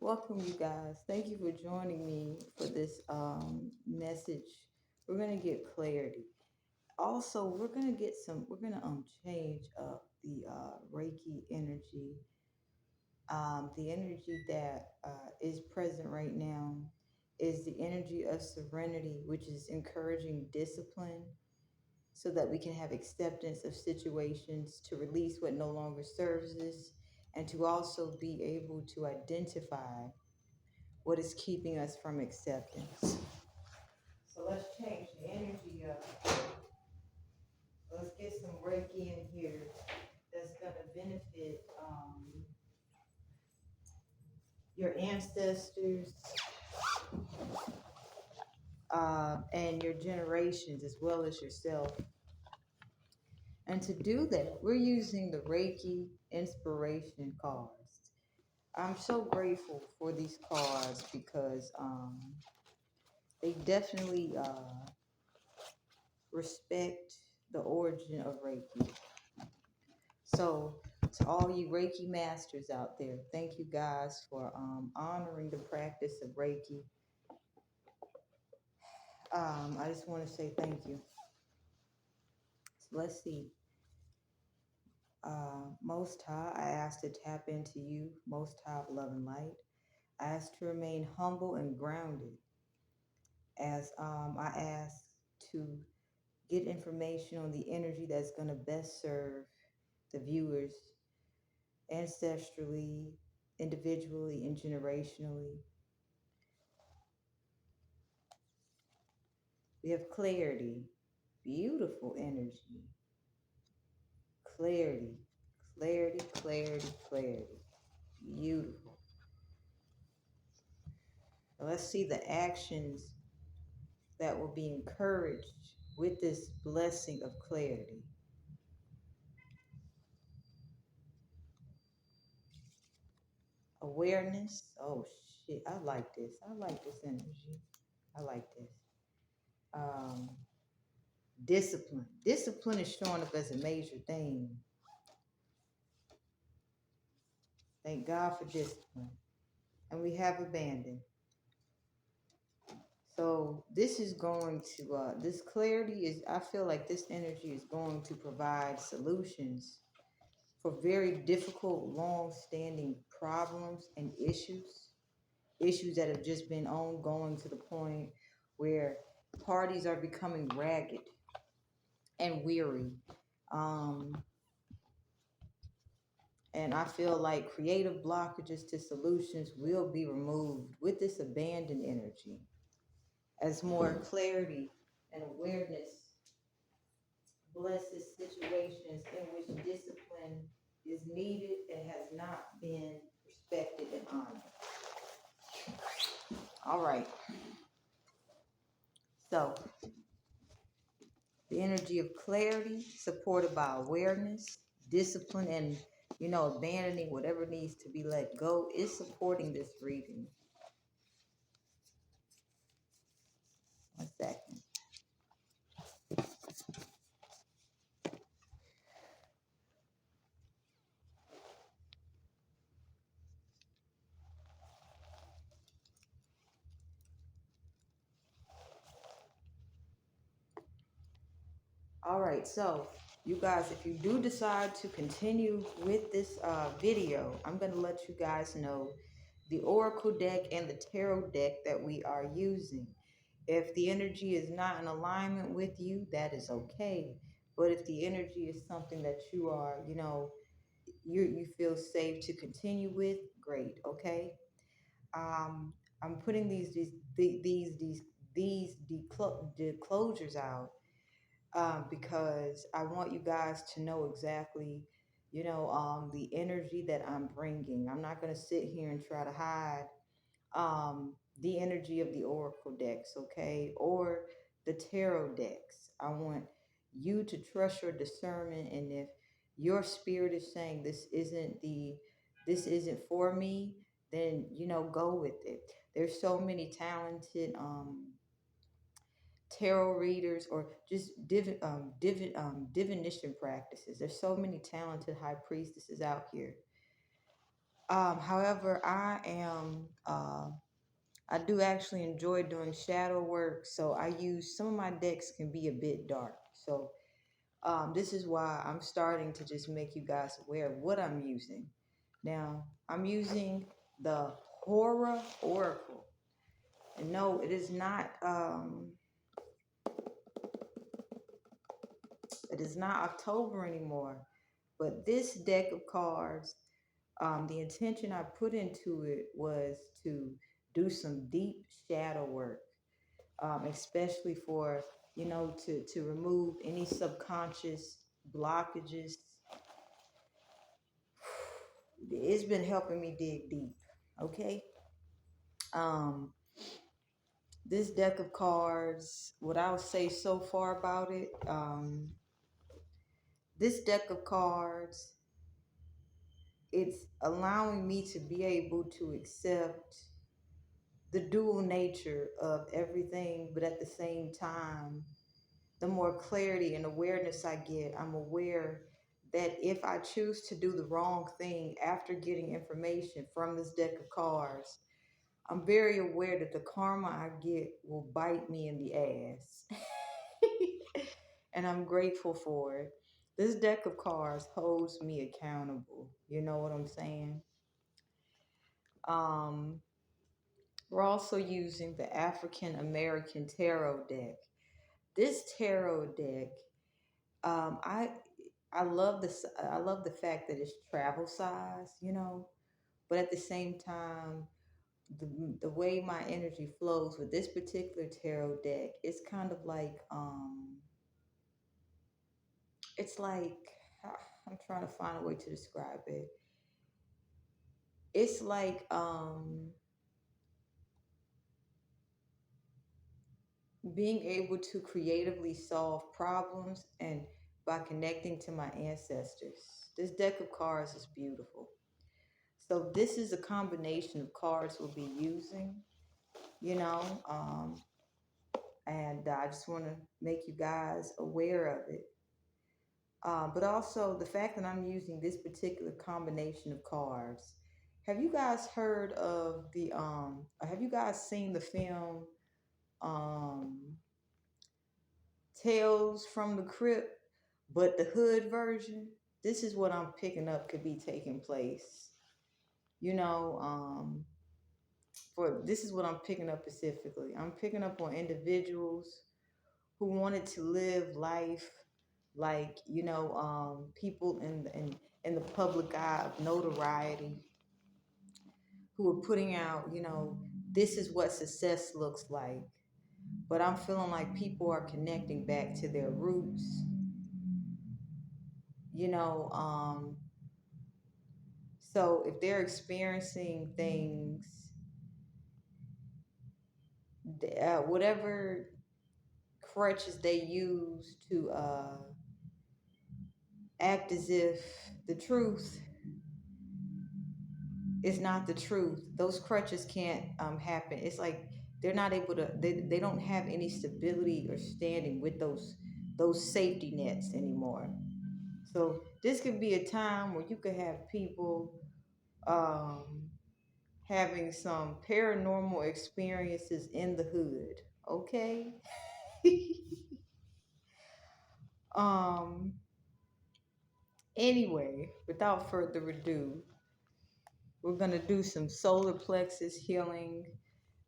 Welcome, you guys. Thank you for joining me for this message. We're gonna get clarity. Also, we're gonna change up the Reiki energy. The energy that is present right now is the energy of serenity, which is encouraging discipline so that we can have acceptance of situations, to release what no longer serves us, and to also be able to identify what is keeping us from acceptance. So let's change the energy up. Let's get some Reiki in here that's going to benefit your ancestors and your generations as well as yourself. And to do that, we're using the Reiki inspiration cards. I'm so grateful for these cards because they definitely respect the origin of Reiki. So, to all you Reiki masters out there, thank you guys for honoring the practice of Reiki. I just want to say thank you. So let's see. Most High, I ask to tap into you, Most High of love and light. I ask to remain humble and grounded as I ask to get information on the energy that's going to best serve the viewers ancestrally, individually, and generationally. We have clarity, beautiful energy, clarity, clarity, clarity, clarity, beautiful. Now let's see the actions that will be encouraged with this blessing of clarity. Awareness. Oh shit, I like this. I like this energy. I like this. Um, Discipline. Discipline is showing up as a major thing. Thank God for discipline. And we have abandon. So this is going to, this clarity is, I feel like this energy is going to provide solutions for very difficult, long-standing problems and issues that have just been ongoing to the point where parties are becoming ragged and weary. Um, and I feel like creative blockages to solutions will be removed with this abandoned energy as more clarity and awareness blesses situations in which discipline is needed and has not been respected and honored. All right. So the energy of clarity supported by awareness, discipline, and abandoning whatever needs to be let go is supporting this reading. One second. All right, so you guys, if you do decide to continue with this video, I'm going to let you guys know the Oracle deck and the Tarot deck that we are using. If the energy is not in alignment with you, that is okay. But if the energy is something that you are, you feel safe to continue with, great, okay? Um, I'm putting these disclosures out because I want you guys to know exactly, the energy that I'm bringing. I'm not going to sit here and try to hide the energy of the oracle decks, okay, or the tarot decks. I want you to trust your discernment, and if your spirit is saying this isn't for me, then go with it. There's so many talented tarot readers or just divination practices. There's so many talented high priestesses out here. However, I do actually enjoy doing shadow work, so I use some of my decks can be a bit dark. So this is why I'm starting to just make you guys aware of what I'm using. Now, I'm using the Horror Oracle. And no, it is not October anymore. But this deck of cards, the intention I put into it was to do some deep shadow work, especially for, to remove any subconscious blockages. It's been helping me dig deep. Okay. Um, this deck of cards, what I'll say so far about it, this deck of cards, it's allowing me to be able to accept the dual nature of everything, but at the same time, the more clarity and awareness I get, I'm aware that if I choose to do the wrong thing after getting information from this deck of cards, I'm very aware that the karma I get will bite me in the ass. And I'm grateful for it. This deck of cards holds me accountable. You know what I'm saying? Um, we're also using the African American Tarot deck. This tarot deck, um, I I love this. I love the fact that it's travel size, but at the same time, the way my energy flows with this particular tarot deck, it's kind of like it's like I'm trying to find a way to describe it. It's like being able to creatively solve problems and by connecting to my ancestors. This deck of cards is beautiful. So this is a combination of cards we'll be using, you know, um, and I just want to make you guys aware of it. But also the fact that I'm using this particular combination of cards. Have you guys heard of have you guys seen the film um, Tales from the Crypt, but the hood version? This is what I'm picking up could be taking place. You know, for this is what I'm picking up specifically. I'm picking up on individuals who wanted to live life like, people in the public eye of notoriety, who are putting out, this is what success looks like. But I'm feeling like people are connecting back to their roots, you know. So if they're experiencing things, whatever crutches they use to act as if the truth is not the truth, those crutches can't happen. It's like they're not able to, they don't have any stability or standing with those safety nets anymore. So this could be a time where you could have people um, having some paranormal experiences in the hood. Okay. um Anyway, without further ado, we're going to do some solar plexus healing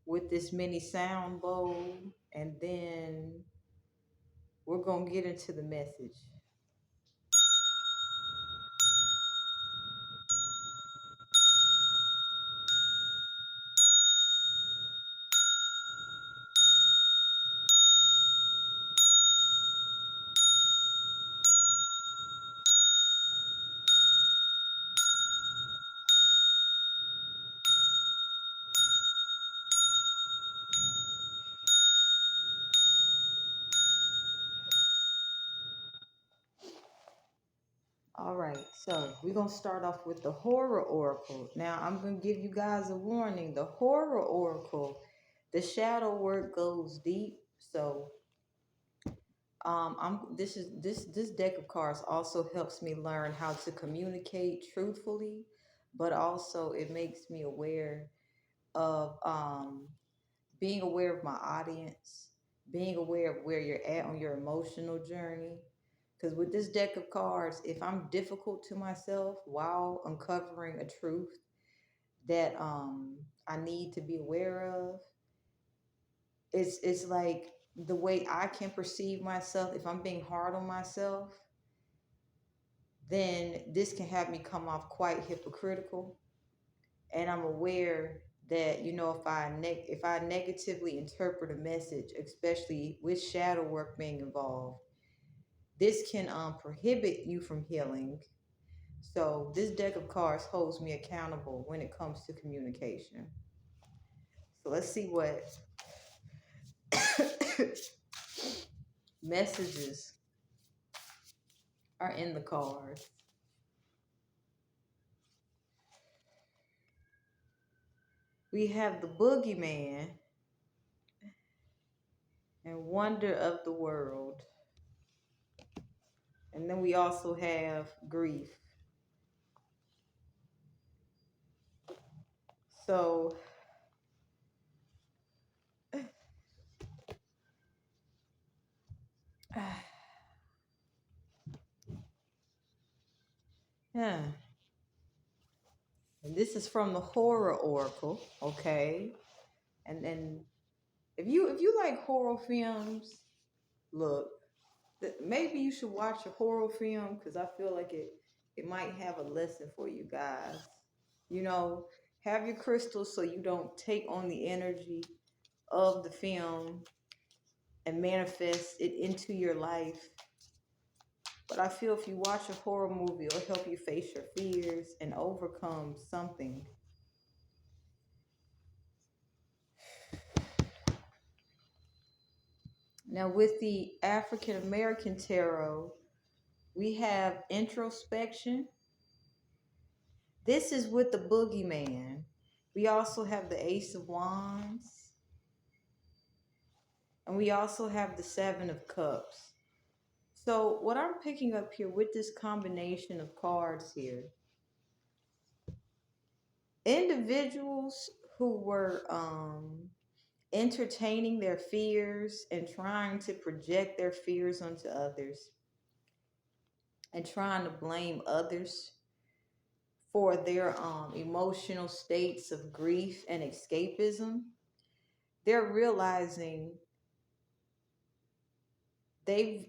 with this mini sound bowl, and then we're going to get into the message. All right, so we're going to start off with the Horror Oracle. Now, I'm going to give you guys a warning. The Horror Oracle, the shadow work goes deep. So this deck of cards also helps me learn how to communicate truthfully, but also it makes me aware of being aware of my audience, being aware of where you're at on your emotional journey. Because with this deck of cards, if I'm difficult to myself while uncovering a truth that I need to be aware of, it's like the way I can perceive myself. If I'm being hard on myself, then this can have me come off quite hypocritical. And I'm aware that if I negatively interpret a message, especially with shadow work being involved, this can prohibit you from healing. So this deck of cards holds me accountable when it comes to communication. So let's see what messages are in the cards. We have the boogeyman and wonder of the world. And then we also have grief. So yeah. And this is from the horror oracle, okay? And then if you like horror films, look, maybe you should watch a horror film because I feel like it might have a lesson for you guys. You know, have your crystals so you don't take on the energy of the film and manifest it into your life. But I feel if you watch a horror movie, it'll help you face your fears and overcome something. Now, with the African American tarot, we have introspection. This is with the boogeyman. We also have the Ace of Wands. And we also have the Seven of Cups. So, what I'm picking up here with this combination of cards here, individuals who were entertaining their fears and trying to project their fears onto others and trying to blame others for their emotional states of grief and escapism, they're realizing they've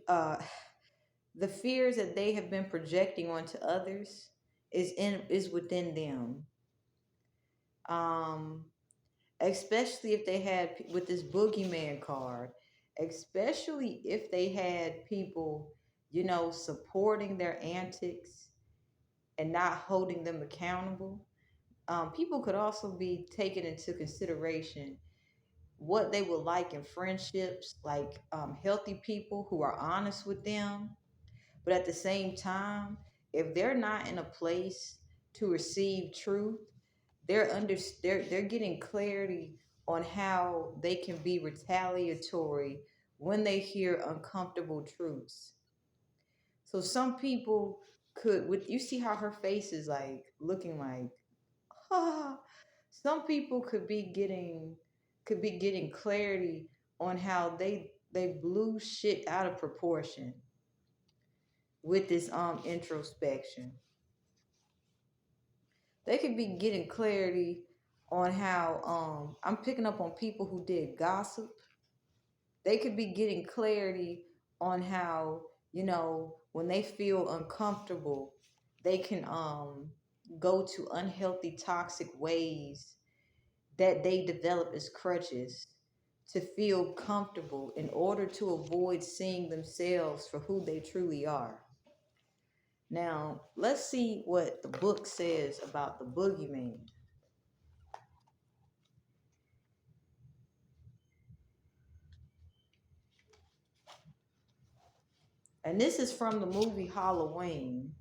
the fears that they have been projecting onto others is within them. Um, especially if they had with this boogeyman card, especially if they had people, supporting their antics and not holding them accountable. People could also be taken into consideration what they would like in friendships, like healthy people who are honest with them. But at the same time, if they're not in a place to receive truth, they're getting clarity on how they can be retaliatory when they hear uncomfortable truths. So some people could, with you see how her face is like looking like, ah, some people could be getting clarity on how they blew shit out of proportion with this introspection. They could be getting clarity on how I'm picking up on people who did gossip. They could be getting clarity on how, when they feel uncomfortable, they can go to unhealthy toxic ways that they develop as crutches to feel comfortable in order to avoid seeing themselves for who they truly are. Now, let's see what the book says about the boogeyman. And this is from the movie Halloween.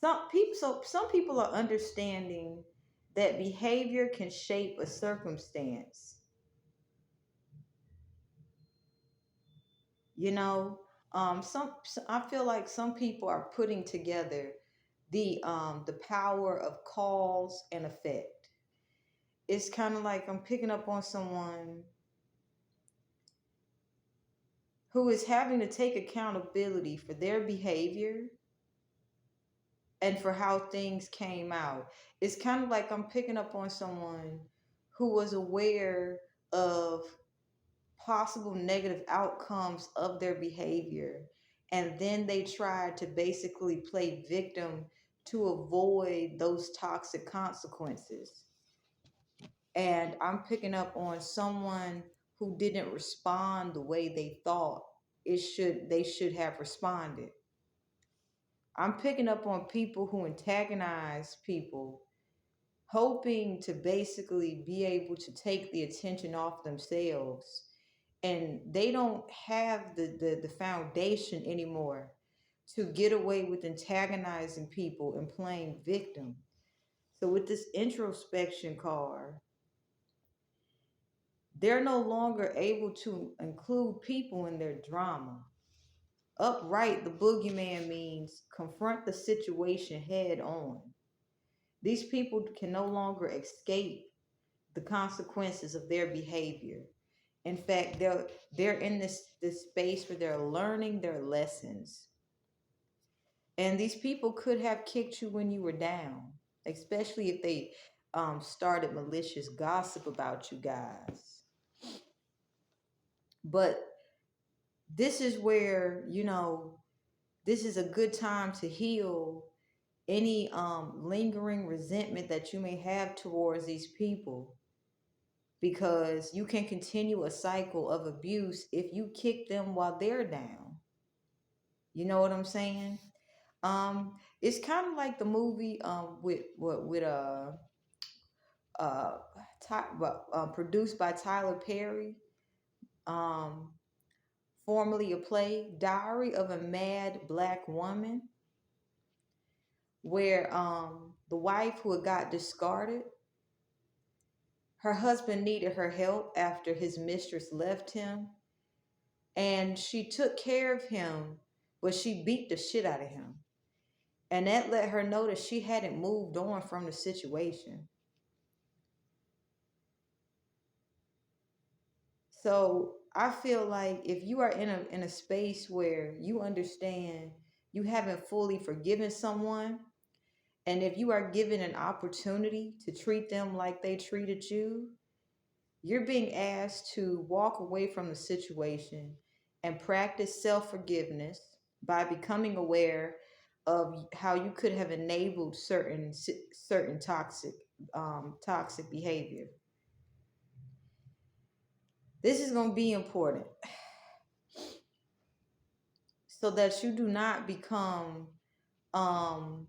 Some people are understanding that behavior can shape a circumstance. You know, I feel like some people are putting together the power of cause and effect. It's kind of like I'm picking up on someone who is having to take accountability for their behavior and for how things came out. It's kind of like I'm picking up on someone who was aware of possible negative outcomes of their behavior, and then they tried to basically play victim to avoid those toxic consequences. And I'm picking up on someone who didn't respond the way they thought they should have responded. I'm picking up on people who antagonize people, hoping to basically be able to take the attention off themselves. And they don't have the foundation anymore to get away with antagonizing people and playing victim. So with this introspection card, they're no longer able to include people in their drama. Upright, the boogeyman means confront the situation head on. These people can no longer escape the consequences of their behavior. In fact, they're in this space where they're learning their lessons. And these people could have kicked you when you were down, especially if they started malicious gossip about you guys. But this is where, this is a good time to heal any lingering resentment that you may have towards these people, because you can continue a cycle of abuse if you kick them while they're down. You know what I'm saying? It's kind of like the movie with uh, produced by Tyler Perry, um, formerly a play, Diary of a Mad Black Woman, where the wife who had got discarded, her husband needed her help after his mistress left him, and she took care of him, but she beat the shit out of him. And that let her know that she hadn't moved on from the situation. So I feel like if you are in a space where you understand you haven't fully forgiven someone, and if you are given an opportunity to treat them like they treated you, you're being asked to walk away from the situation and practice self-forgiveness by becoming aware of how you could have enabled certain toxic behavior. This is going to be important so that you do not become um,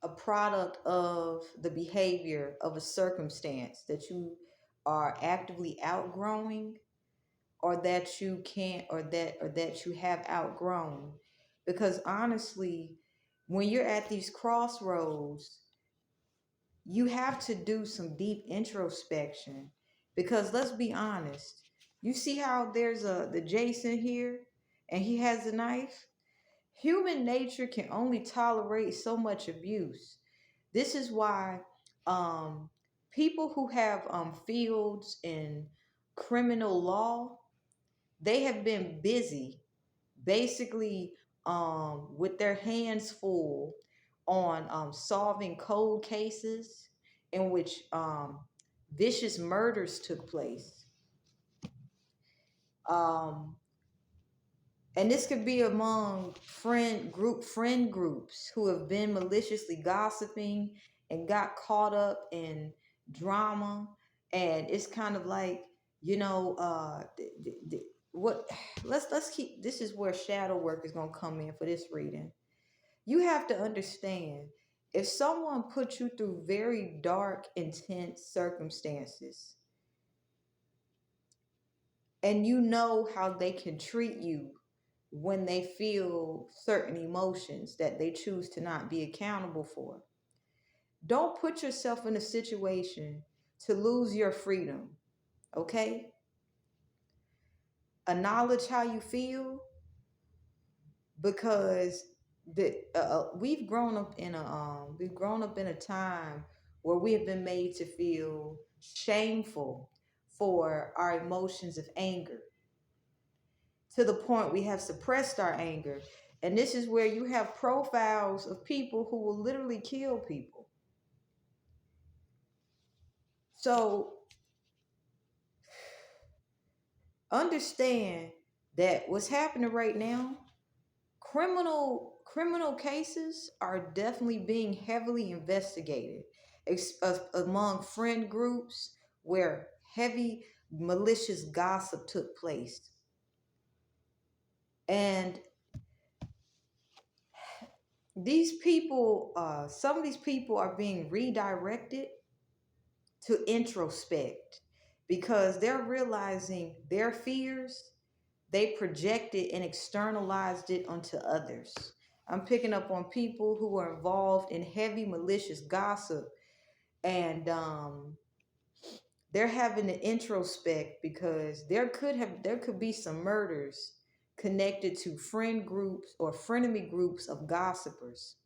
a product of the behavior of a circumstance that you are actively outgrowing, or that you can't, or that you have outgrown. Because honestly, when you're at these crossroads, you have to do some deep introspection. Because let's be honest, you see how there's the Jason here, and he has a knife. Human nature can only tolerate so much abuse. This is why um, people who have fields in criminal law, they have been busy basically with their hands full on solving cold cases in which vicious murders took place. Um, and this could be among friend groups who have been maliciously gossiping and got caught up in drama. And it's kind of like, what let's keep, this is where shadow work is going to come in for this reading. You have to understand, if someone puts you through very dark, intense circumstances, and you know how they can treat you when they feel certain emotions that they choose to not be accountable for, don't put yourself in a situation to lose your freedom, okay? Acknowledge how you feel, because we've grown up in a time where we have been made to feel shameful for our emotions of anger, to the point we have suppressed our anger. And this is where you have profiles of people who will literally kill people. So understand that what's happening right now, criminal cases are definitely being heavily investigated among friend groups where heavy malicious gossip took place. And these people, some of these people are being redirected to introspect because they're realizing their fears, they projected and externalized it onto others. I'm picking up on people who are involved in heavy malicious gossip, and they're having to introspect because there could be some murders connected to friend groups or frenemy groups of gossipers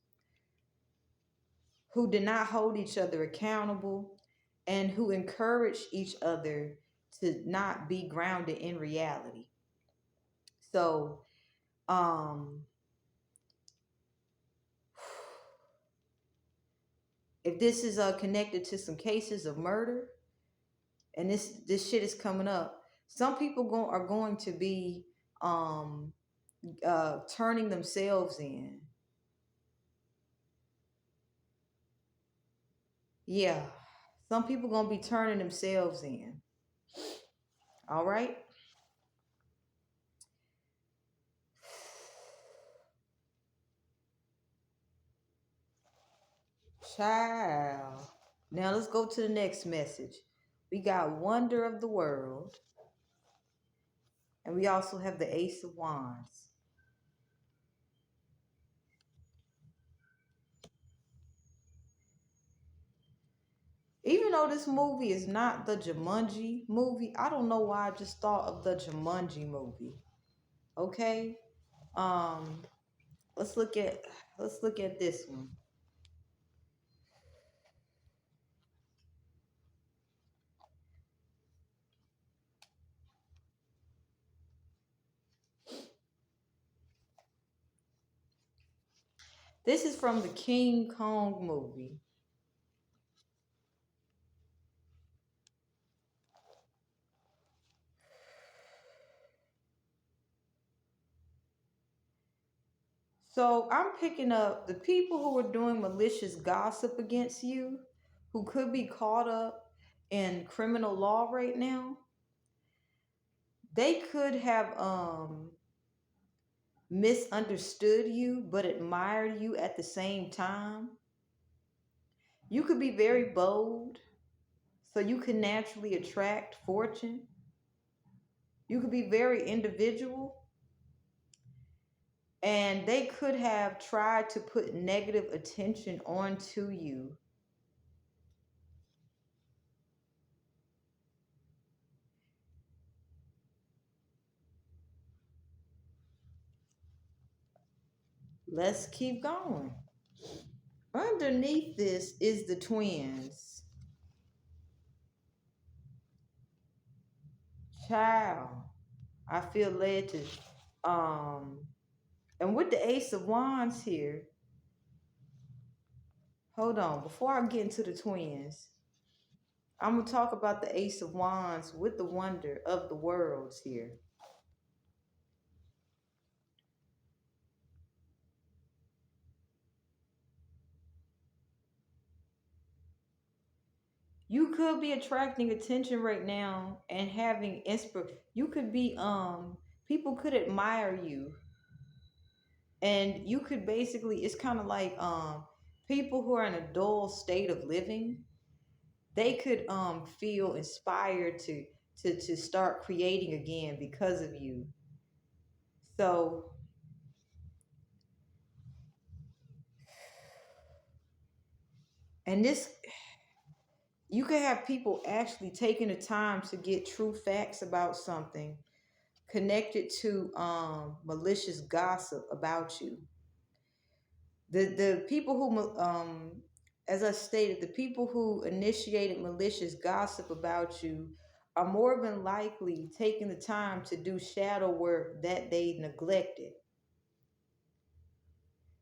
who did not hold each other accountable and who encourage each other to not be grounded in reality. So, um, if this is connected to some cases of murder, and this shit is coming up, some people are going to be um, turning themselves in. Yeah, some people gonna be turning themselves in. All right. Child. Now let's go to the next message. We got Wonder of the World, and we also have the Ace of Wands. Even though this movie is not the Jumanji movie, I don't know why I just thought of the Jumanji movie. Okay? Um, let's look at this one. This is from the King Kong movie. So I'm picking up the people who are doing malicious gossip against you, who could be caught up in criminal law right now. They could have misunderstood you but admired you at the same time. You could be very bold, so you can naturally attract fortune. You could be very individual, and they could have tried to put negative attention onto you. Let's keep going. Underneath this is the twins. Child, I feel led to and with the Ace of Wands here, hold on, before I get into the twins, I'm gonna talk about the Ace of Wands with the Wonder of the Worlds here. You could be attracting attention right now and having you could be people could admire you, and you could basically, it's kind of like people who are in a dull state of living, they could feel inspired to start creating again because of you. So, and this, you could have people actually taking the time to get true facts about something connected to malicious gossip about you. The people who as I stated, the people who initiated malicious gossip about you are more than likely taking the time to do shadow work that they neglected.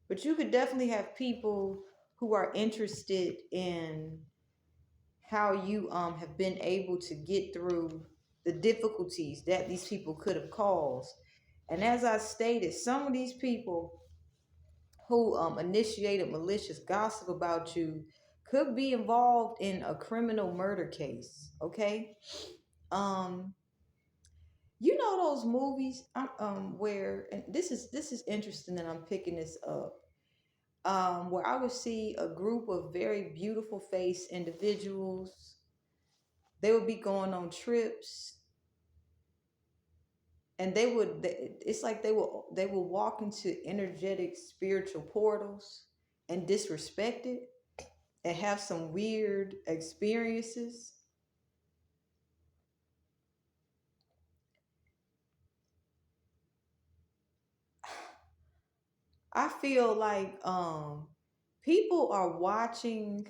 But you could definitely have people who are interested in how you have been able to get through the difficulties that these people could have caused. And as I stated, some of these people who initiated malicious gossip about you could be involved in a criminal murder case. Okay, um, you know those movies where, and this is interesting that I'm picking this up. Where I would see a group of very beautiful face individuals. They would be going on trips, and it's like they will walk into energetic spiritual portals and disrespect it and have some weird experiences. I feel like people are watching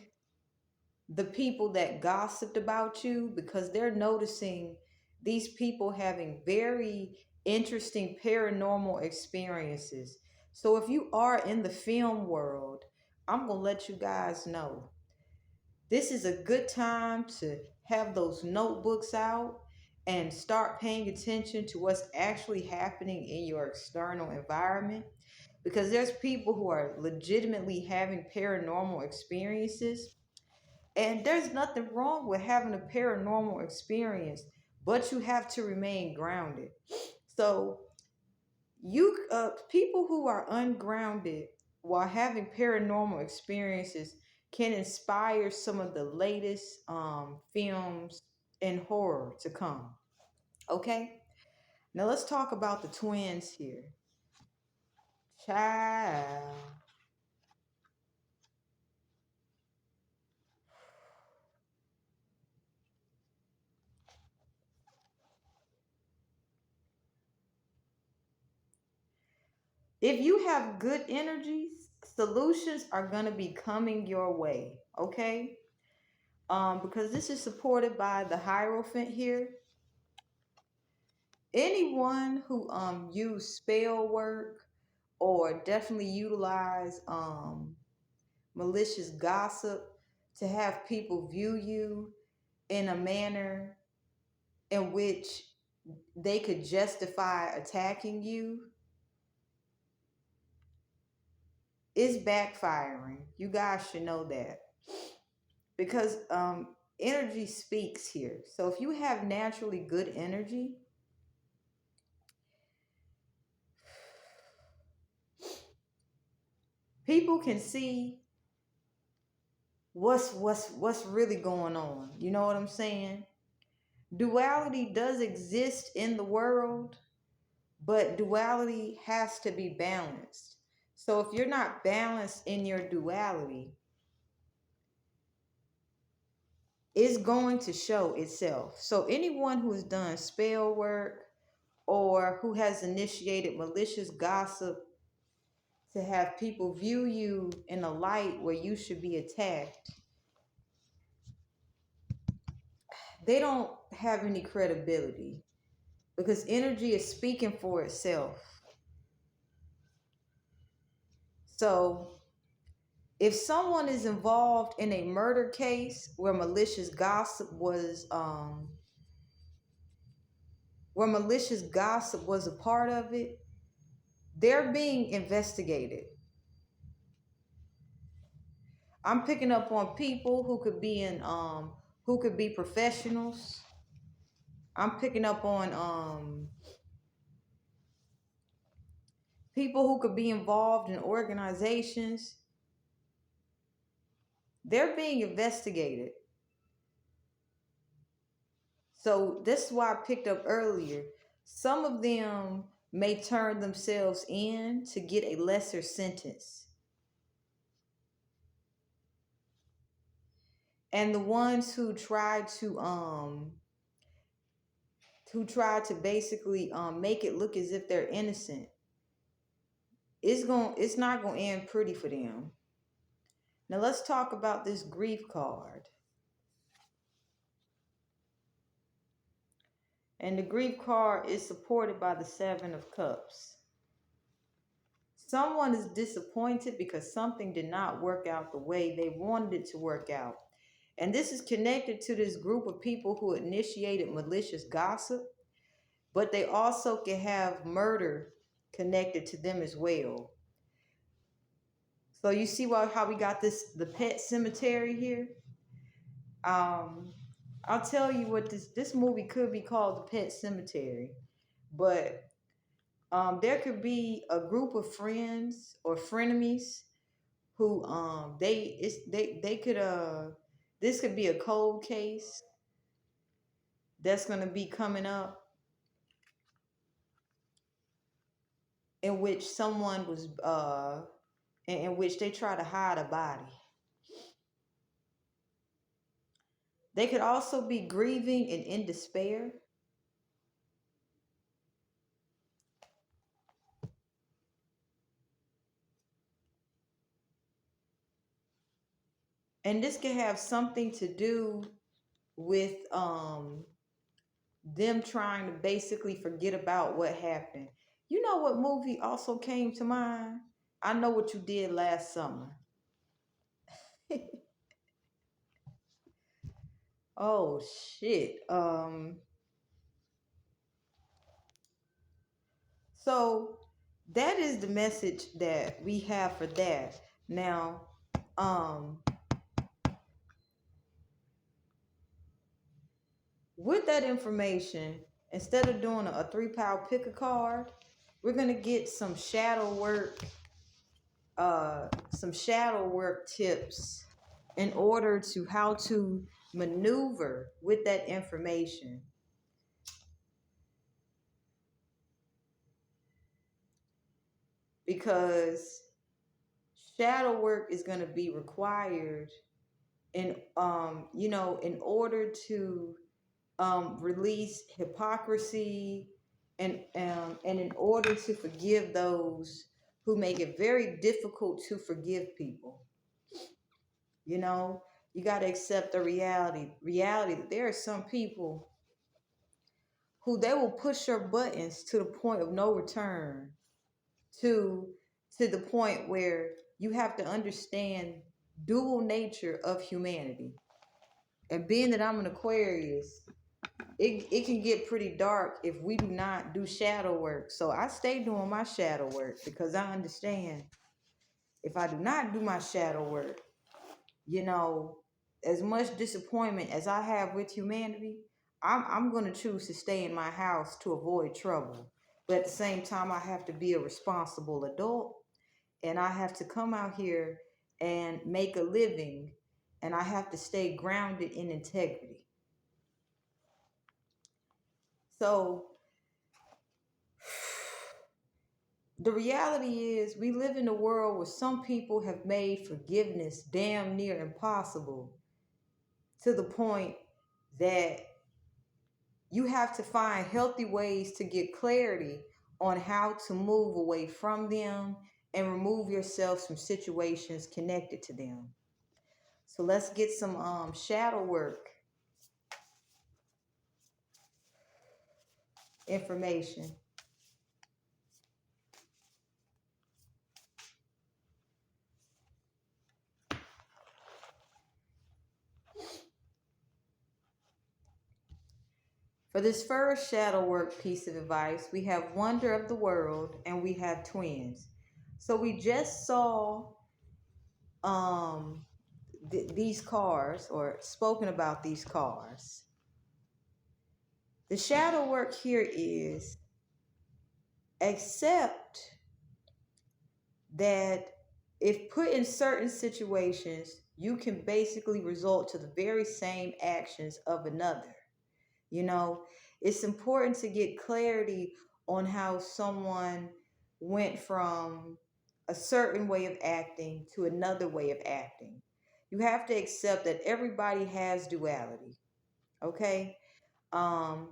the people that gossiped about you because they're noticing these people having very interesting paranormal experiences. So if you are in the film world, I'm going to let you guys know this is a good time to have those notebooks out and start paying attention to what's actually happening in your external environment, because there's people who are legitimately having paranormal experiences, and there's nothing wrong with having a paranormal experience, but you have to remain grounded. So you people who are ungrounded while having paranormal experiences can inspire some of the latest films and horror to come. Okay, now let's talk about the twins here. Child, if you have good energies, solutions are going to be coming your way. Okay, because this is supported by the Hierophant here. Anyone who use spell work or definitely utilize malicious gossip to have people view you in a manner in which they could justify attacking you is backfiring. You guys should know that, because energy speaks here. So if you have naturally good energy, people can see what's really going on. You know what I'm saying? Duality does exist in the world, but duality has to be balanced. So if you're not balanced in your duality, it's going to show itself. So anyone who has done spell work or who has initiated malicious gossip to have people view you in a light where you should be attacked, they don't have any credibility, because energy is speaking for itself. So if someone is involved in a murder case where malicious gossip was a part of it, they're being investigated. I'm picking up on people who could be professionals. I'm picking up on people who could be involved in organizations. They're being investigated. So this is why I picked up earlier. Some of them may turn themselves in to get a lesser sentence. And the ones who try who try to basically make it look as if they're innocent, it's not gonna end pretty for them. Now let's talk about this grief card. And the grief card is supported by the Seven of Cups. Someone is disappointed because something did not work out the way they wanted it to work out. And this is connected to this group of people who initiated malicious gossip, but they also can have murder connected to them as well. So you see how we got the pet cemetery here? Um, I'll tell you what this movie could be called the Pet Cemetery, but there could be a group of friends or frenemies who they could this could be a cold case that's gonna be coming up in which someone was in which they try to hide a body. They could also be grieving and in despair. And this could have something to do with them trying to basically forget about what happened. You know what movie also came to mind? I Know What You Did Last Summer. Oh shit. So that is the message that we have for that. Now, um with that information, instead of doing a 3 pound pick a card, we're gonna get some shadow work tips in order to how to maneuver with that information. Because shadow work is going to be required in in order to release hypocrisy and in order to forgive those who make it very difficult to forgive people. You know, you got to accept the reality that there are some people who they will push your buttons to the point of no return, to the point where you have to understand dual nature of humanity. And being that I'm an Aquarius, it can get pretty dark if we do not do shadow work. So I stay doing my shadow work because I understand if I do not do my shadow work, you know, as much disappointment as I have with humanity, I'm going to choose to stay in my house to avoid trouble. But at the same time, I have to be a responsible adult and I have to come out here and make a living and I have to stay grounded in integrity. So the reality is we live in a world where some people have made forgiveness damn near impossible to the point that you have to find healthy ways to get clarity on how to move away from them and remove yourselves from situations connected to them. So let's get some shadow work information. For this first shadow work piece of advice, we have Wonder of the World and we have Twins. So we just saw these cars or spoken about these cars. The shadow work here is accept that if put in certain situations, you can basically result to the very same actions of another. You know, it's important to get clarity on how someone went from a certain way of acting to another way of acting. You have to accept that everybody has duality. Okay? Um,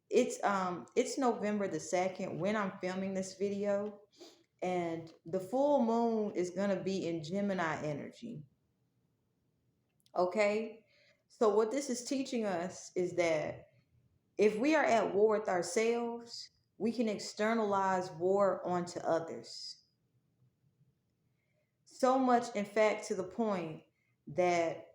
It's November the 2nd when I'm filming this video, and the full moon is gonna be in Gemini energy. Okay? So what this is teaching us is that if we are at war with ourselves, we can externalize war onto others. So much, in fact, to the point that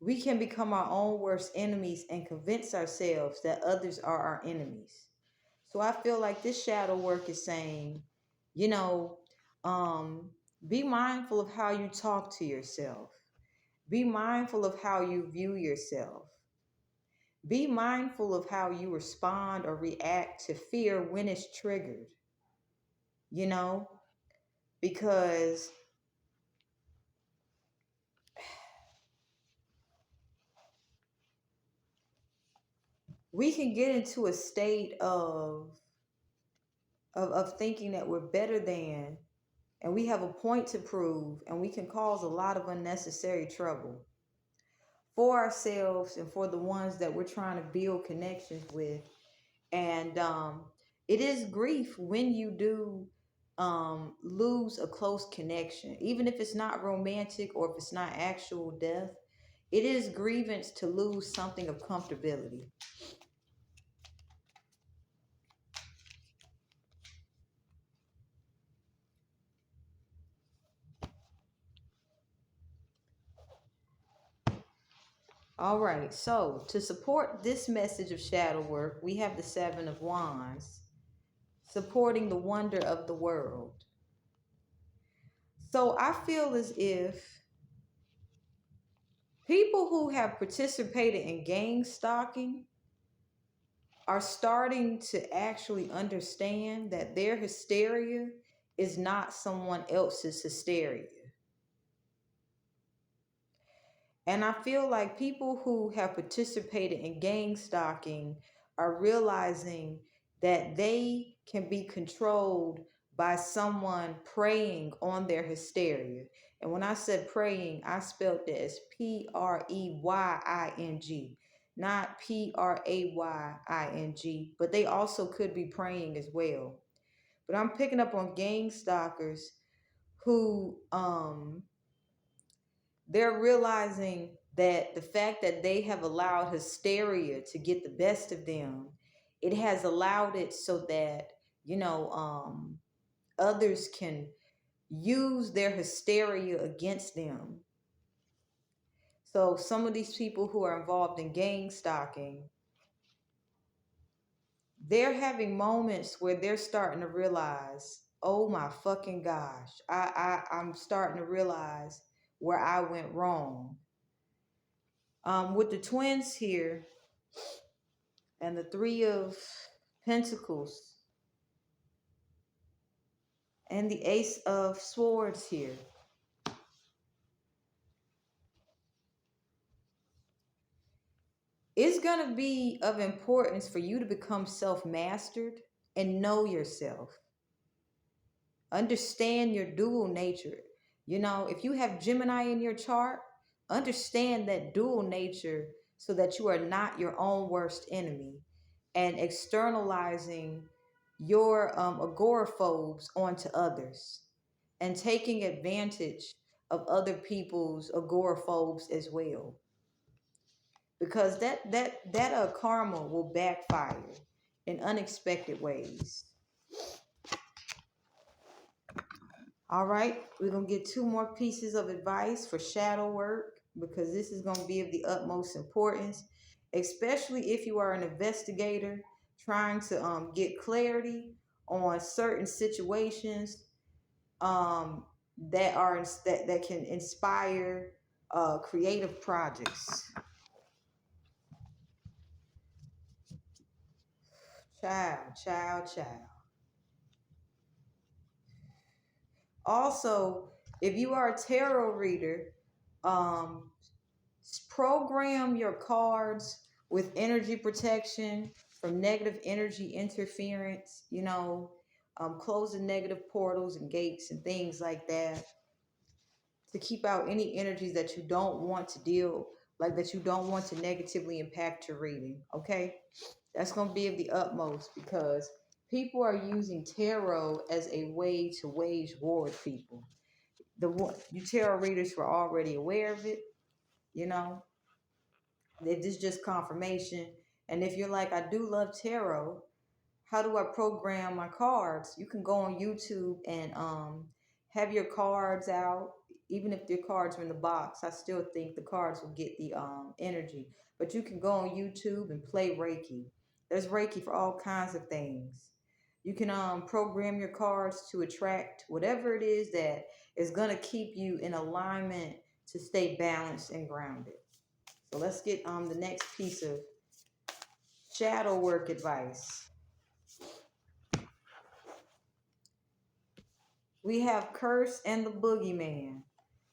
we can become our own worst enemies and convince ourselves that others are our enemies. So I feel like this shadow work is saying, you know, um, be mindful of how you talk to yourself. Be mindful of how you view yourself. Be mindful of how you respond or react to fear when it's triggered, you know, because we can get into a state of thinking that we're better than, and we have a point to prove, and we can cause a lot of unnecessary trouble for ourselves and for the ones that we're trying to build connections with. And it is grief when you do lose a close connection, even if it's not romantic or if it's not actual death. It is grievance to lose something of comfortability. All right, so to support this message of shadow work, we have the Seven of Wands supporting the wonder of the world. So I feel as if people who have participated in gang stalking are starting to actually understand that their hysteria is not someone else's hysteria. And I feel like people who have participated in gang stalking are realizing that they can be controlled by someone preying on their hysteria. And when I said praying, I spelled it as Preying, not Praying, but they also could be praying as well. But I'm picking up on gang stalkers who they're realizing that the fact that they have allowed hysteria to get the best of them, it has allowed it so that, you know, others can use their hysteria against them. So some of these people who are involved in gang stalking, they're having moments where they're starting to realize, oh my fucking gosh, I'm starting to realize where I went wrong. With the twins here and the Three of Pentacles and the Ace of Swords here, it's going to be of importance for you to become self-mastered and know yourself. Understand your dual nature. You know, if you have Gemini in your chart, understand that dual nature so that you are not your own worst enemy and externalizing your agoraphobes onto others and taking advantage of other people's agoraphobes as well, because that karma will backfire in unexpected ways. All right, we're going to get two more pieces of advice for shadow work because this is going to be of the utmost importance, especially if you are an investigator trying to get clarity on certain situations that can inspire creative projects. Child. Also, if you are a tarot reader, um, program your cards with energy protection from negative energy interference, you know, closing negative portals and gates and things like that to keep out any energies that you don't want to deal like that you don't want to negatively impact your reading. Okay, that's going to be of the utmost because people are using tarot as a way to wage war with people. You tarot readers were already aware of it, you know. This is just confirmation. And if you're like, I do love tarot, how do I program my cards? You can go on YouTube and have your cards out. Even if your cards are in the box, I still think the cards will get the energy. But you can go on YouTube and play Reiki. There's Reiki for all kinds of things. You can program your cards to attract whatever it is that is gonna keep you in alignment to stay balanced and grounded. So let's get the next piece of shadow work advice. We have curse and the boogeyman.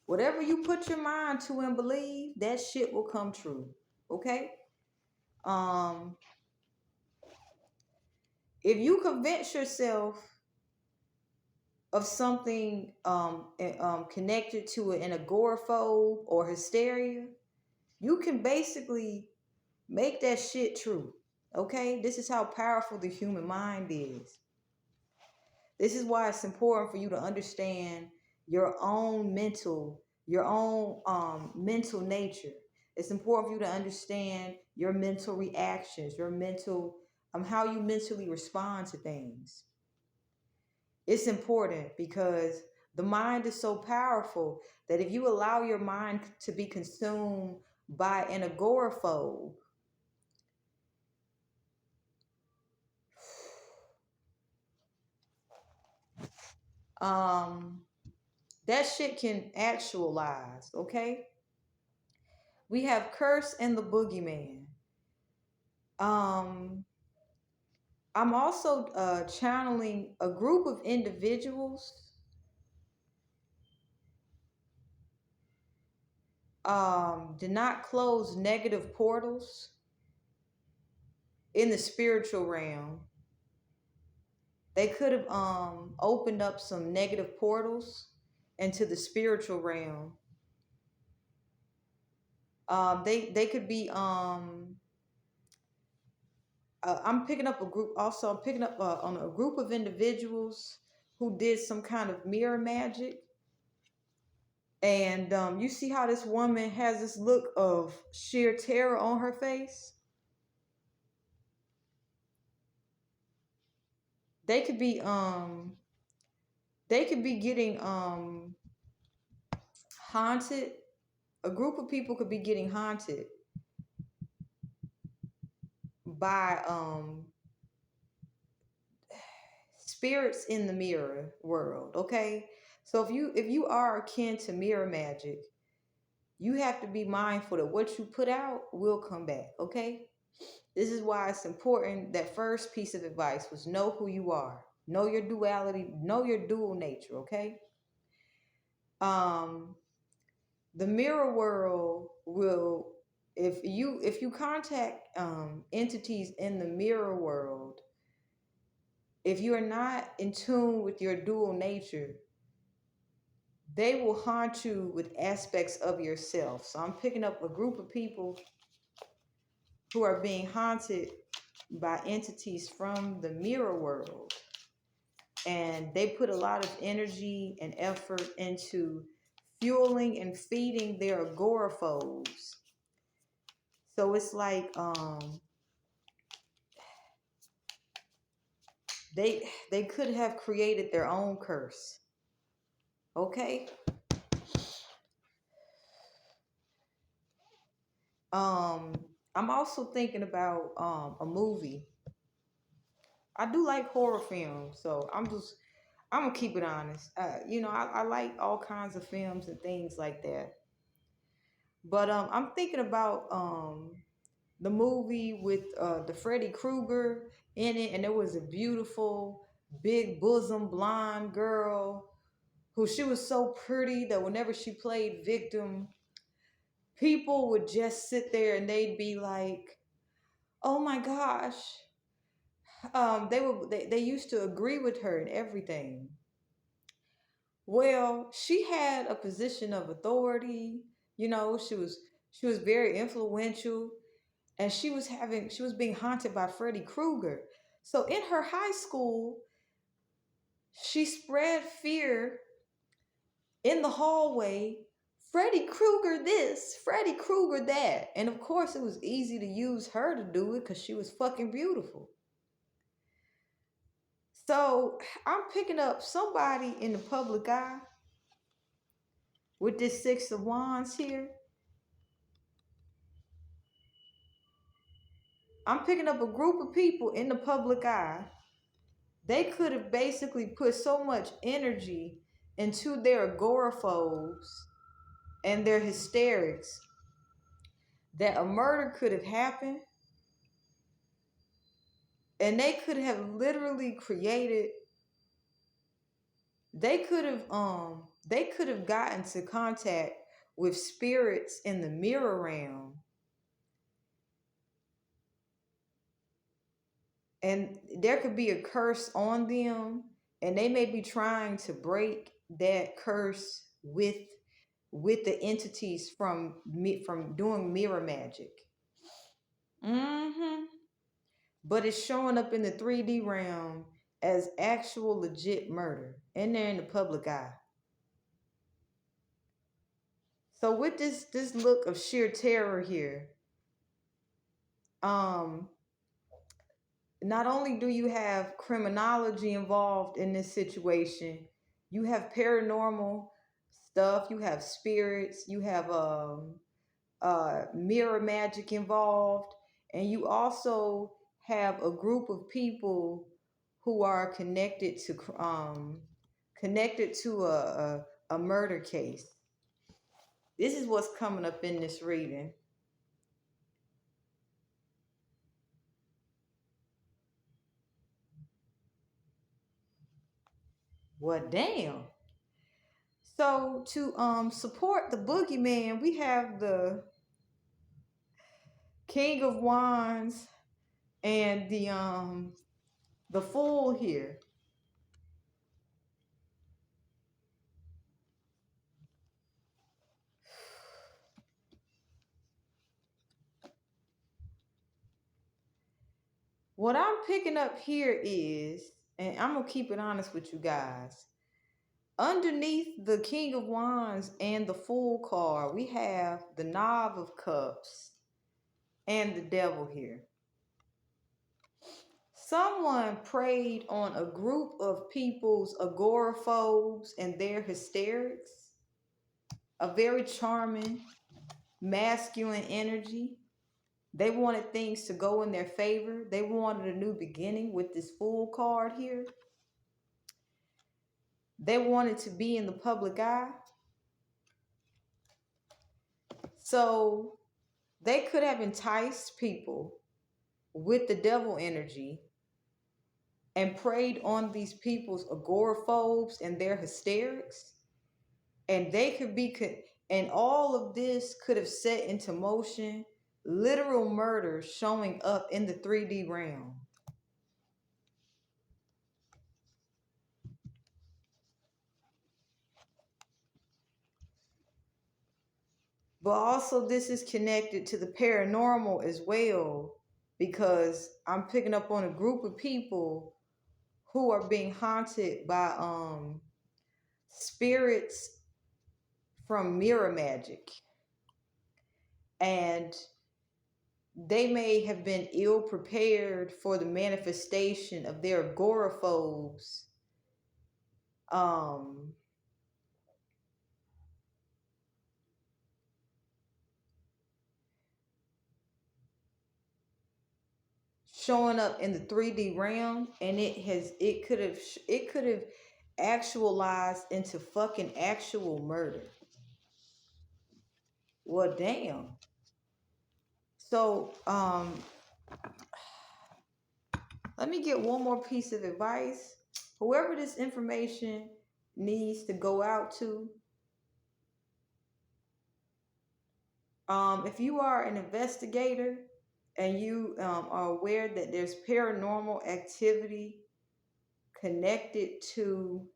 Whatever you put your mind to and believe, that shit will come true. Okay? Um, if you convince yourself of something connected to an agoraphobe or hysteria, you can basically make that shit true. Okay? This is how powerful the human mind is. This is why it's important for you to understand your own mental nature. It's important for you to understand your mental reactions, your mental, how you mentally respond to things. It's important because the mind is so powerful that if you allow your mind to be consumed by an agoraphobe, that shit can actualize, okay? We have curse and the boogeyman. Um, I'm also channeling a group of individuals. Did not close negative portals in the spiritual realm. They could have opened up some negative portals into the spiritual realm. They could be I'm picking up a group. Also, I'm picking up on a group of individuals who did some kind of mirror magic. And you see how this woman has this look of sheer terror on her face? They could be getting haunted. A group of people could be getting haunted by spirits in the mirror world, okay? So if you are akin to mirror magic, you have to be mindful that what you put out will come back, okay? This is why it's important. That first piece of advice was know who you are. Know your duality, know your dual nature, okay? Um, the mirror world will, if you contact entities in the mirror world, if you are not in tune with your dual nature, they will haunt you with aspects of yourself. So I'm picking up a group of people who are being haunted by entities from the mirror world. And they put a lot of energy and effort into fueling and feeding their agoraphobes. So it's like they could have created their own curse. Okay? I'm also thinking about a movie. I do like horror films, so I'm gonna keep it honest. I like all kinds of films and things like that. But I'm thinking about the movie with the Freddy Krueger in it, and there was a beautiful, big bosom blonde girl who she was so pretty that whenever she played victim, people would just sit there and they'd be like, "Oh my gosh." They used to agree with her and everything. Well, she had a position of authority. You know, she was She was very influential, and she was being haunted by Freddy Krueger. So in her high school, she spread fear in the hallway. Freddy Krueger this, Freddy Krueger that. And of course, it was easy to use her to do it because she was fucking beautiful. So I'm picking up somebody in the public eye with this Six of Wands here. I'm picking up a group of people in the public eye. They could have basically put so much energy into their agoraphobes and their hysterics that a murder could have happened, and they could have literally created, they could have gotten to contact with spirits in the mirror realm, and there could be a curse on them, and they may be trying to break that curse with the entities from doing mirror magic. Mm-hmm. But it's showing up in the 3D realm as actual legit murder, and they're in the public eye. So with this look of sheer terror here, um, not only do you have criminology involved in this situation, you have paranormal stuff, you have spirits, you have mirror magic involved, and you also have a group of people who are connected to a murder case. This is what's coming up in this reading. What damn. So to support the boogeyman, we have the King of Wands and the Fool here. What I'm picking up here is, and I'm gonna keep it honest with you guys, underneath the King of Wands and the Fool card, we have the Knave of Cups and the Devil here. Someone preyed on a group of people's agoraphobes and their hysterics, a very charming, masculine energy. They wanted things to go in their favor. They wanted a new beginning with this Fool card here. They wanted to be in the public eye. So they could have enticed people with the devil energy and preyed on these people's agoraphobes and their hysterics. And they could be, and all of this could have set into motion literal murder showing up in the 3D realm. But also this is connected to the paranormal as well, because I'm picking up on a group of people who are being haunted by spirits from mirror magic. And they may have been ill prepared for the manifestation of their agoraphobes. Showing up in the 3D realm, and it could have actualized into fucking actual murder. Well, damn. So, let me get one more piece of advice. Whoever this information needs to go out to, if you are an investigator and you are aware that there's paranormal activity connected to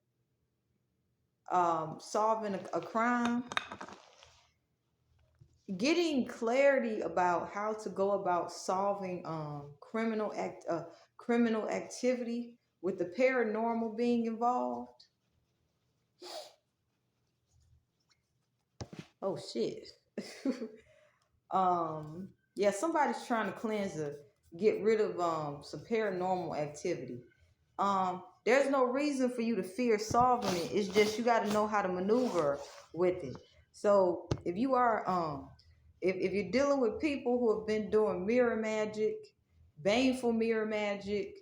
solving a crime, getting clarity about how to go about solving criminal activity with the paranormal being involved. Oh shit. Yeah, somebody's trying to get rid of some paranormal activity. There's no reason for you to fear solving it. It's just you got to know how to maneuver with it. So if you're dealing with people who have been doing mirror magic, baneful mirror magic,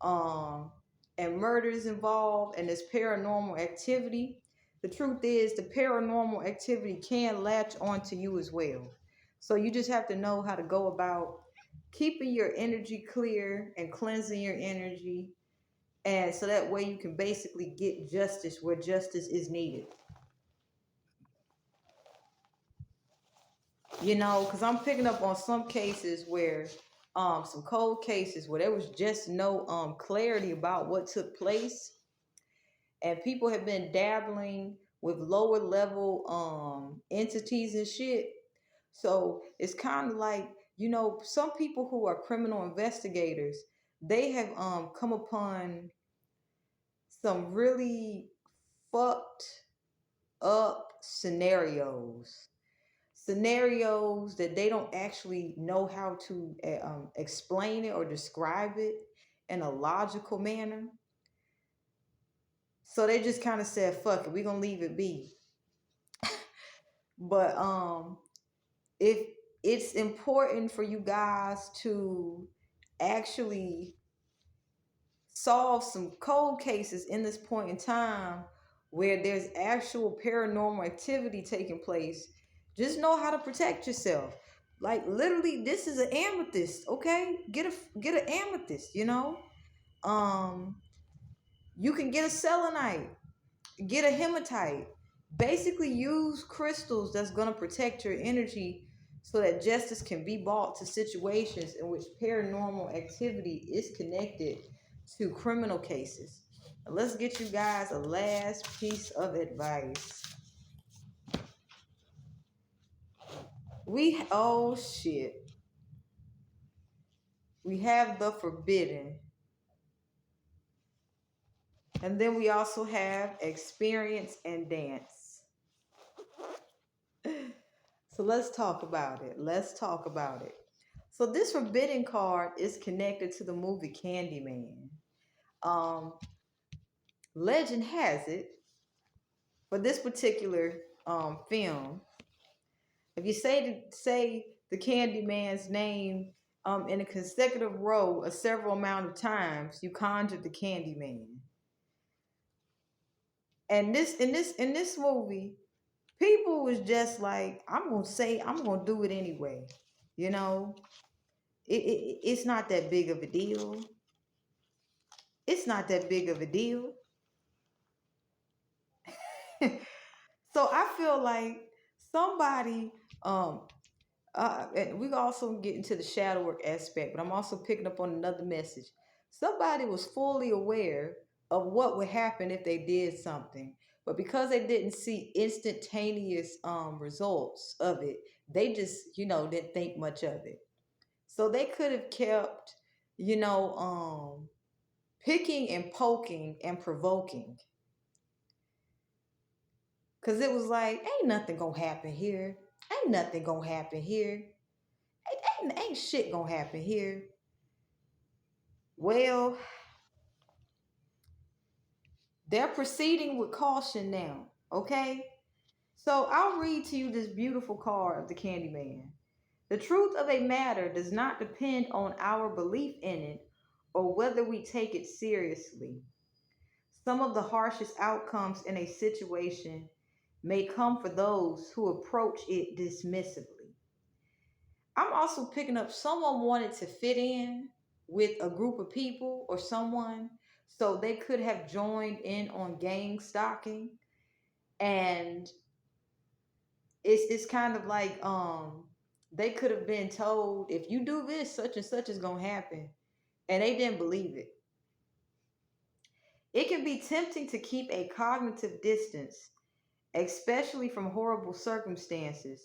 um, and murders involved, and there's paranormal activity, the truth is the paranormal activity can latch onto you as well. So you just have to know how to go about keeping your energy clear and cleansing your energy, and so that way you can basically get justice where justice is needed. Because I'm picking up on some cases where some cold cases where there was just no clarity about what took place, and people have been dabbling with lower level entities and shit. So it's kind of like, some people who are criminal investigators, they have come upon some really fucked up scenarios that they don't actually know how to explain it or describe it in a logical manner. So they just kind of said, fuck it, we're gonna leave it be. But if it's important for you guys to actually solve some cold cases in this point in time where there's actual paranormal activity taking place, just know how to protect yourself. Like literally, this is an amethyst, okay? Get an amethyst, Um, you can get a selenite, get a hematite. Basically, use crystals that's gonna protect your energy so that justice can be brought to situations in which paranormal activity is connected to criminal cases. Let's get you guys a last piece of advice. Oh shit. We have the forbidden. And then we also have experience and dance. So let's talk about it. Let's talk about it. So this forbidden card is connected to the movie Candyman. Um, Legend has it for this particular film, if you say the Candyman's name in a consecutive row a several amount of times, you conjured the Candyman. And in this movie, people was just like, I'm gonna do it anyway. You know, it's not that big of a deal. It's not that big of a deal. So I feel like somebody, and we also get into the shadow work aspect, but I'm also picking up on another message. Somebody was fully aware of what would happen if they did something, but because they didn't see instantaneous results of it, they just didn't think much of it. So they could have kept you know picking and poking and provoking, because it was like, ain't nothing gonna happen here. Ain't nothing gonna happen here. Ain't shit gonna happen here. Well, they're proceeding with caution now, okay? So I'll read to you this beautiful card of the Candyman. The truth of a matter does not depend on our belief in it or whether we take it seriously. Some of the harshest outcomes in a situation may come for those who approach it dismissively. I'm also picking up someone wanted to fit in with a group of people or someone, so they could have joined in on gang stalking, and it's kind of like they could have been told, if you do this, such and such is gonna happen, and they didn't believe it. It can be tempting to keep a cognitive distance, especially from horrible circumstances,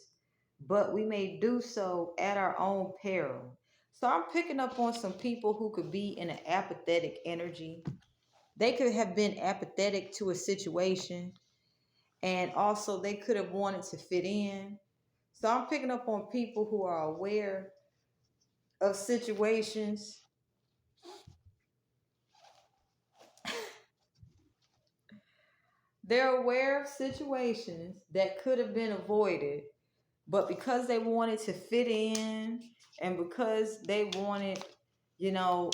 but we may do so at our own peril. So I'm picking up on some people who could be in an apathetic energy. They could have been apathetic to a situation, and also they could have wanted to fit in. So I'm picking up on people who are aware of situations. They're aware of situations that could have been avoided, but because they wanted to fit in and because they wanted, you know,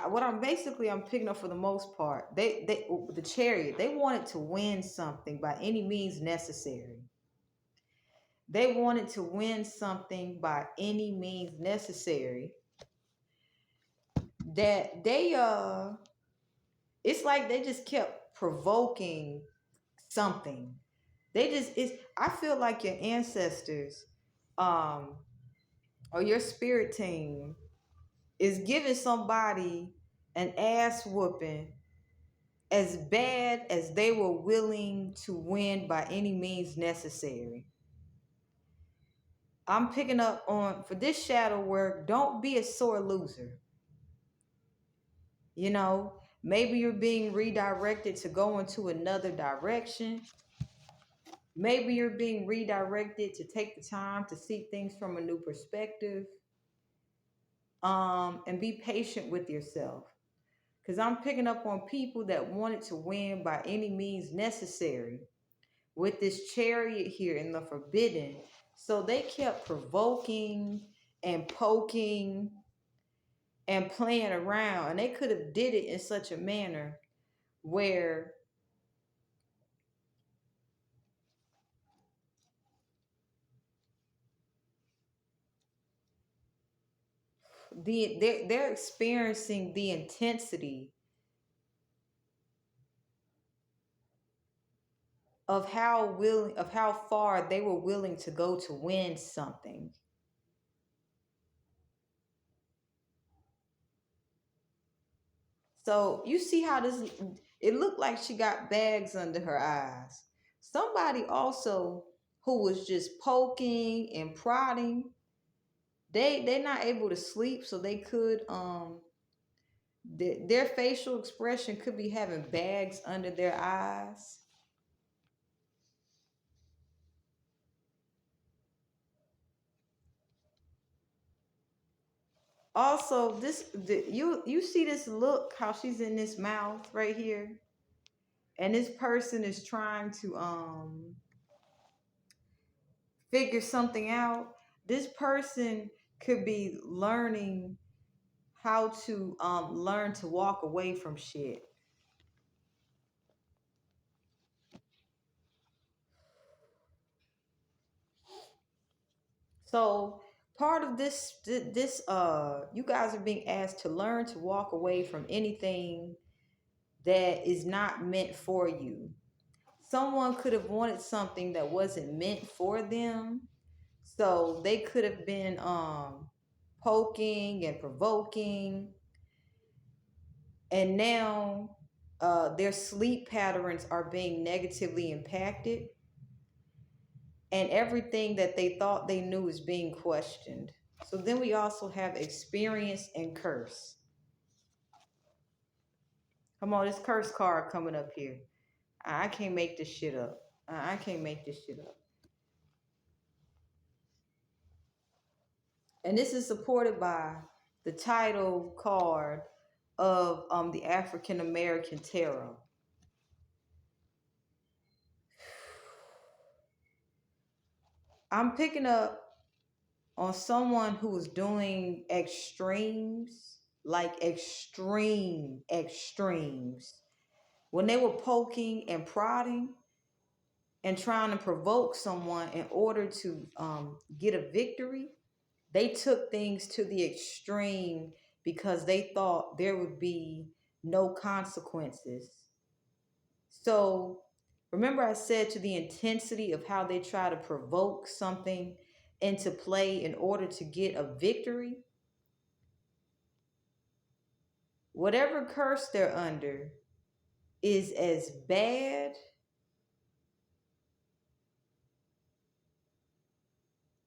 what I'm picking up for the most part, they the Chariot, they wanted to win something by any means necessary. They wanted to win something by any means necessary. That they it's like they just kept provoking something. They just it's I feel like your ancestors um or your spirit team is giving somebody an ass whooping as bad as they were willing to win by any means necessary. I'm picking up on for this shadow work, don't be a sore loser. You know, maybe you're being redirected to go into another direction. Maybe you're being redirected to take the time to see things from a new perspective. And be patient with yourself. Because I'm picking up on people that wanted to win by any means necessary with this Chariot here in the forbidden. So they kept provoking and poking and playing around. And they could have did it in such a manner where they're experiencing the intensity of how far they were willing to go to win something. So you see how this it looked like she got bags under her eyes. Somebody also who was just poking and prodding, they're not able to sleep, so they could their facial expression could be having bags under their eyes. Also, you see this look how she's in this mouth right here, and this person is trying to figure something out. This person could be learning how to learn to walk away from shit. So part of this you guys are being asked to learn to walk away from anything that is not meant for you. Someone could have wanted something that wasn't meant for them. So they could have been poking and provoking, and now their sleep patterns are being negatively impacted, and everything that they thought they knew is being questioned. So then we also have experience and curse. Come on, this curse card coming up here. I can't make this shit up. I can't make this shit up. And this is supported by the title card of the African American Tarot. I'm picking up on someone who was doing extremes, like extremes. When they were poking and prodding and trying to provoke someone in order to get a victory, they took things to the extreme because they thought there would be no consequences. So remember I said to the intensity of how they try to provoke something into play in order to get a victory? Whatever curse they're under is as bad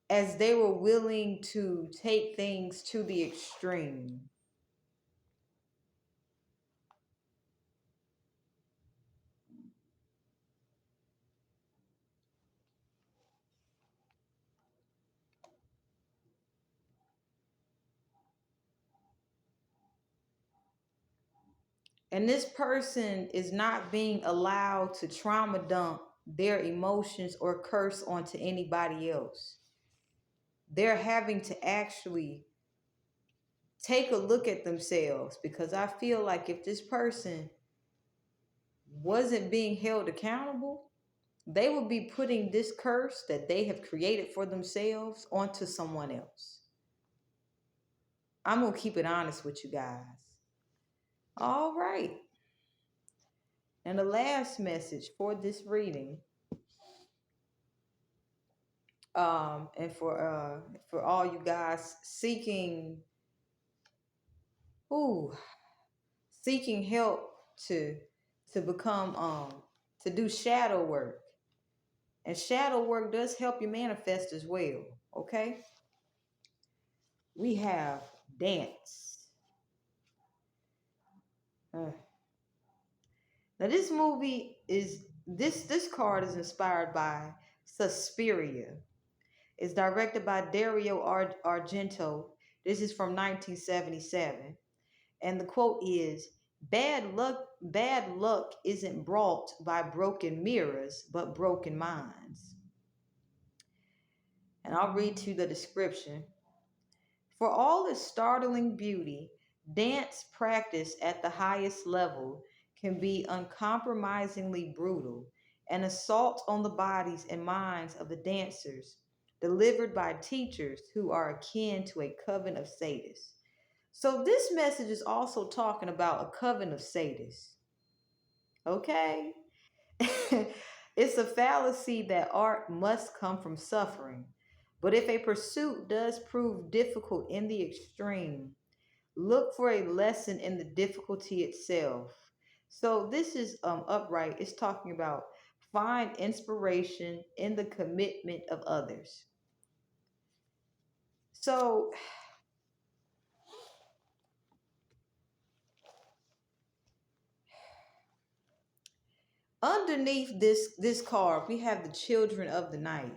as they were willing to take things to the extreme. And this person is not being allowed to trauma dump their emotions or curse onto anybody else. They're having to actually take a look at themselves, because I feel like if this person wasn't being held accountable, they would be putting this curse that they have created for themselves onto someone else. I'm going to keep it honest with you guys. All right. And the last message for this reading, and for all you guys ooh, seeking help to become to do shadow work. And shadow work does help you manifest as well. Okay? We have dance. Uh, Now this card is inspired by Suspiria. It's directed by Dario Argento. This is from 1977. And the quote is, bad luck isn't brought by broken mirrors, but broken minds. And I'll read to you the description. For all its startling beauty, dance practice at the highest level can be uncompromisingly brutal, an assault on the bodies and minds of the dancers, delivered by teachers who are akin to a coven of sadists. So this message is also talking about a coven of sadists. Okay? It's a fallacy that art must come from suffering. But if a pursuit does prove difficult in the extreme, look for a lesson in the difficulty itself. So this is upright. It's talking about find inspiration in the commitment of others. So underneath this card, we have the children of the night.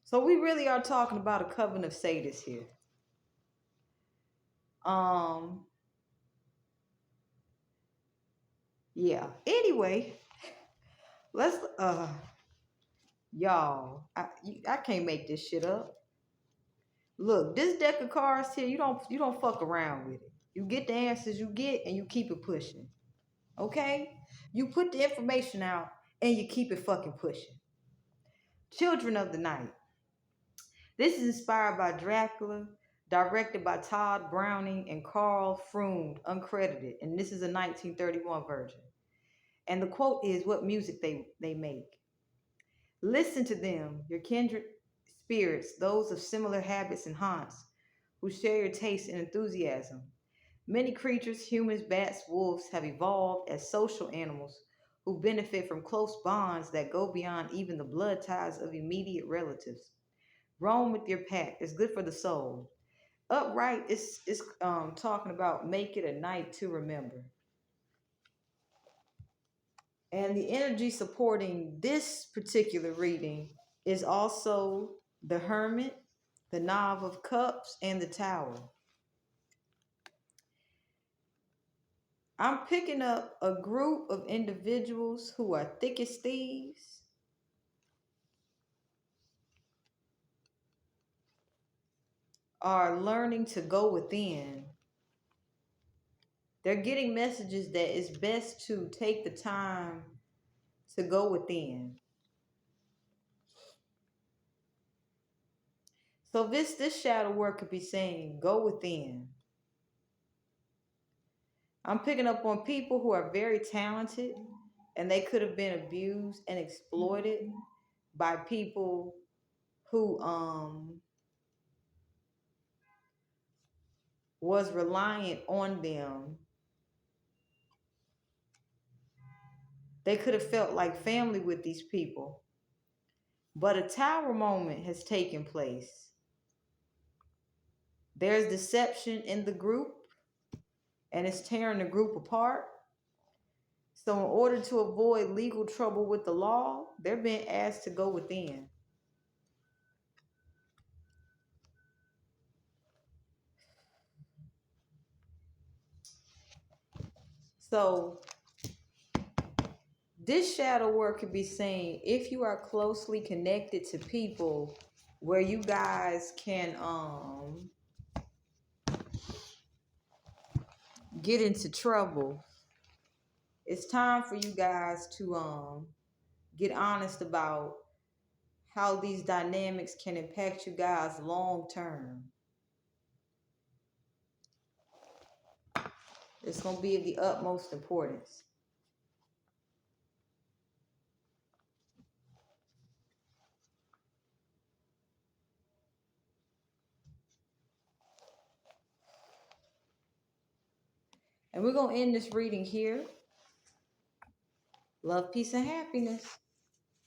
So we really are talking about a coven of sadists here. Um, yeah. Anyway, let's y'all, I can't make this shit up. Look, this deck of cards here, you don't fuck around with it. You get the answers you get and you keep it pushing. Okay? You put the information out and you keep it fucking pushing. Children of the Night. This is inspired by Dracula, directed by Todd Browning and Carl Froome, uncredited, and this is a 1931 version. And the quote is what music they make. Listen to them, your kindred spirits, those of similar habits and haunts, who share your taste and enthusiasm. Many creatures, humans, bats, wolves, have evolved as social animals who benefit from close bonds that go beyond even the blood ties of immediate relatives. Roam with your pack. It's good for the soul. Upright is talking about make it a night to remember. And the energy supporting this particular reading is also the Hermit, the Knave of Cups, and the Tower. I'm picking up a group of individuals who are thick as thieves, are learning to go within. They're getting messages that it's best to take the time to go within. So this shadow work could be saying, go within. I'm picking up on people who are very talented and they could have been abused and exploited by people who was reliant on them. They could have felt like family with these people, But a tower moment has taken place. There's deception in the group, and it's tearing the group apart. So, in order to avoid legal trouble with the law, they're being asked to go within. So, this shadow work can be seen if you are closely connected to people where you guys can get into trouble. It's time for you guys to get honest about how these dynamics can impact you guys long term. It's going to be of the utmost importance. And we're going to end this reading here. Love, peace, and happiness.